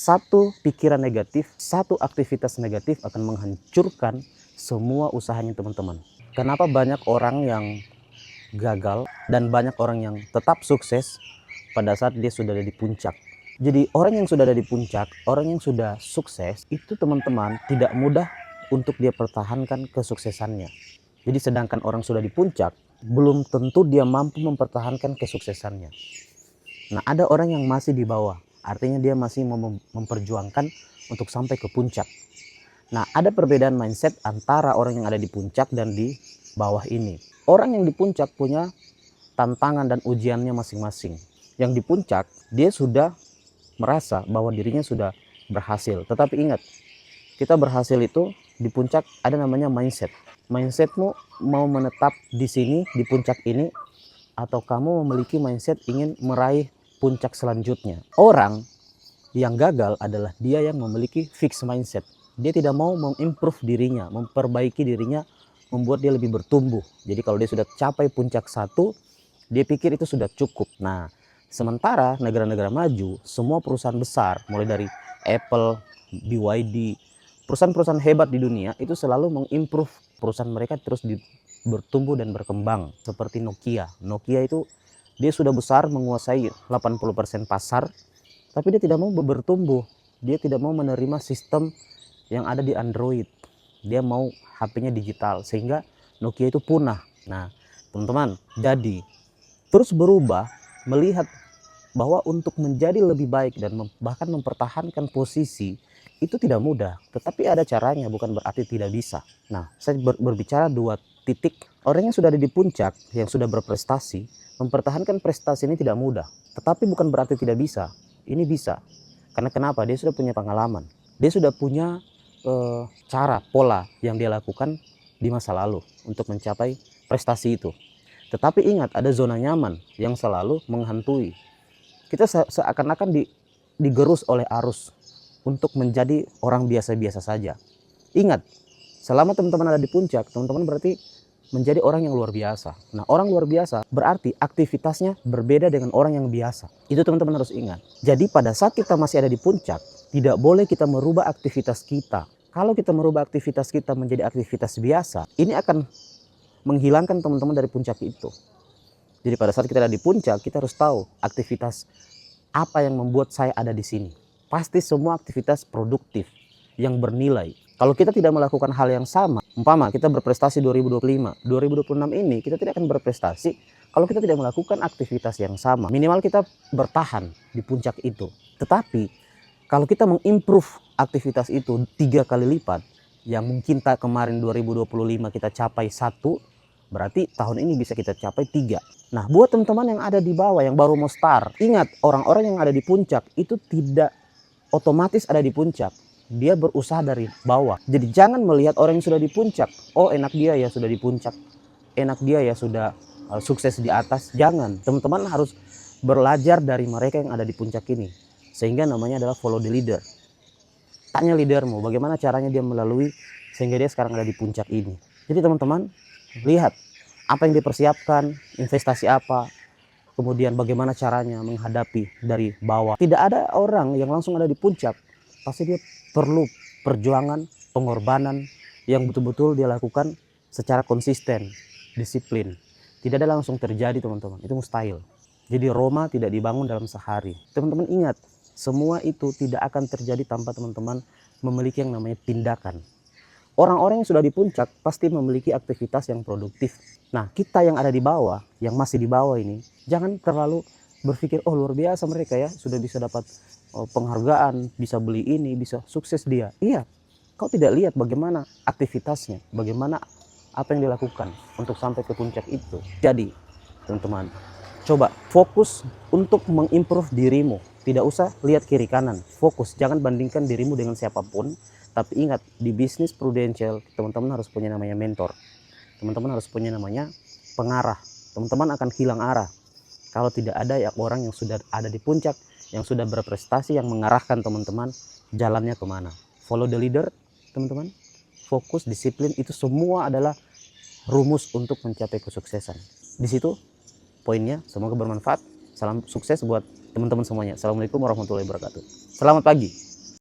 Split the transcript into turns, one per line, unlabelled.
satu pikiran negatif, satu aktivitas negatif akan menghancurkan semua usahanya teman-teman. Kenapa banyak orang yang gagal dan banyak orang yang tetap sukses pada saat dia sudah ada di puncak? Jadi orang yang sudah ada di puncak, orang yang sudah sukses, itu teman-teman tidak mudah untuk dia pertahankan kesuksesannya. Jadi sedangkan orang sudah di puncak, belum tentu dia mampu mempertahankan kesuksesannya. Nah, ada orang yang masih di bawah, artinya dia masih memperjuangkan untuk sampai ke puncak. Nah, ada perbedaan mindset antara orang yang ada di puncak dan di bawah ini. Orang yang di puncak punya tantangan dan ujiannya masing-masing. Yang di puncak, dia sudah merasa bahwa dirinya sudah berhasil. Tetapi ingat, kita berhasil itu di puncak ada namanya mindset. Mindsetmu mau menetap di sini, di puncak ini, atau kamu memiliki mindset ingin meraih puncak selanjutnya. Orang yang gagal adalah dia yang memiliki fixed mindset. Dia tidak mau mengimprove dirinya, memperbaiki dirinya, membuat dia lebih bertumbuh. Jadi kalau dia sudah capai puncak satu, dia pikir itu sudah cukup. Nah, sementara negara-negara maju, semua perusahaan besar, mulai dari Apple, BYD, perusahaan-perusahaan hebat di dunia itu selalu mengimprove perusahaan mereka terus bertumbuh dan berkembang. Seperti Nokia. Nokia itu dia sudah besar, menguasai 80% pasar, tapi dia tidak mau bertumbuh. Dia tidak mau menerima sistem yang ada di Android. Dia mau HP-nya digital, sehingga Nokia itu punah. Nah, teman-teman, jadi terus berubah, melihat bahwa untuk menjadi lebih baik dan bahkan mempertahankan posisi itu tidak mudah, tetapi ada caranya, bukan berarti tidak bisa. Nah, saya berbicara dua titik. Orang yang sudah ada di puncak, yang sudah berprestasi, mempertahankan prestasi ini tidak mudah, tetapi bukan berarti tidak bisa. Ini bisa, karena kenapa? Dia sudah punya pengalaman, dia sudah punya cara, pola yang dia lakukan di masa lalu untuk mencapai prestasi itu. Tetapi ingat, ada zona nyaman yang selalu menghantui. Kita seakan-akan digerus oleh arus untuk menjadi orang biasa-biasa saja. Ingat, selama teman-teman ada di puncak, teman-teman berarti menjadi orang yang luar biasa. Nah, orang luar biasa berarti aktivitasnya berbeda dengan orang yang biasa. Itu teman-teman harus ingat. Jadi pada saat kita masih ada di puncak, tidak boleh kita merubah aktivitas kita. Kalau kita merubah aktivitas kita menjadi aktivitas biasa, ini akan menghilangkan teman-teman dari puncak itu. Jadi pada saat kita ada di puncak, kita harus tahu aktivitas apa yang membuat saya ada di sini. Pasti semua aktivitas produktif yang bernilai. Kalau kita tidak melakukan hal yang sama, umpama kita berprestasi 2025, 2026 ini kita tidak akan berprestasi kalau kita tidak melakukan aktivitas yang sama. Minimal kita bertahan di puncak itu. Tetapi kalau kita mengimprove aktivitas itu 3 kali lipat, yang mungkin kemarin 2025 kita capai 1, berarti tahun ini bisa kita capai 3. Nah, buat teman-teman yang ada di bawah, yang baru mau start, ingat, orang-orang yang ada di puncak itu tidak otomatis ada di puncak. Dia berusaha dari bawah. Jadi jangan melihat orang yang sudah di puncak, oh enak dia ya sudah di puncak, enak dia ya sudah sukses di atas. Jangan, teman-teman harus belajar dari mereka yang ada di puncak ini. Sehingga namanya adalah follow the leader. Tanya leadermu bagaimana caranya dia melalui sehingga dia sekarang ada di puncak ini. Jadi teman-teman, lihat apa yang dipersiapkan, investasi apa, kemudian bagaimana caranya menghadapi dari bawah. Tidak ada orang yang langsung ada di puncak. Pasti dia perlu perjuangan, pengorbanan yang betul-betul dia lakukan secara konsisten, disiplin. Tidak ada langsung terjadi teman-teman, itu mustahil. Jadi Roma tidak dibangun dalam sehari. Teman-teman ingat, semua itu tidak akan terjadi tanpa teman-teman memiliki yang namanya tindakan. Orang-orang yang sudah di puncak pasti memiliki aktivitas yang produktif. Nah, kita yang ada di bawah, yang masih di bawah ini, jangan terlalu berpikir, oh luar biasa mereka ya, sudah bisa dapat penghargaan, bisa beli ini, bisa sukses dia. Iya, kau tidak lihat bagaimana aktivitasnya, bagaimana apa yang dilakukan untuk sampai ke puncak itu. Jadi, teman-teman, coba fokus untuk mengimprove dirimu. Tidak usah lihat kiri kanan, fokus, jangan bandingkan dirimu dengan siapapun. Tapi ingat, di bisnis Prudential, teman-teman harus punya namanya mentor. Teman-teman harus punya namanya pengarah. Teman-teman akan hilang arah kalau tidak ada orang yang sudah ada di puncak, yang sudah berprestasi, yang mengarahkan teman-teman jalannya kemana. Follow the leader, teman-teman. Fokus, disiplin, itu semua adalah rumus untuk mencapai kesuksesan. Di situ poinnya, semoga bermanfaat. Salam sukses buat teman-teman semuanya. Assalamualaikum warahmatullahi wabarakatuh. Selamat pagi.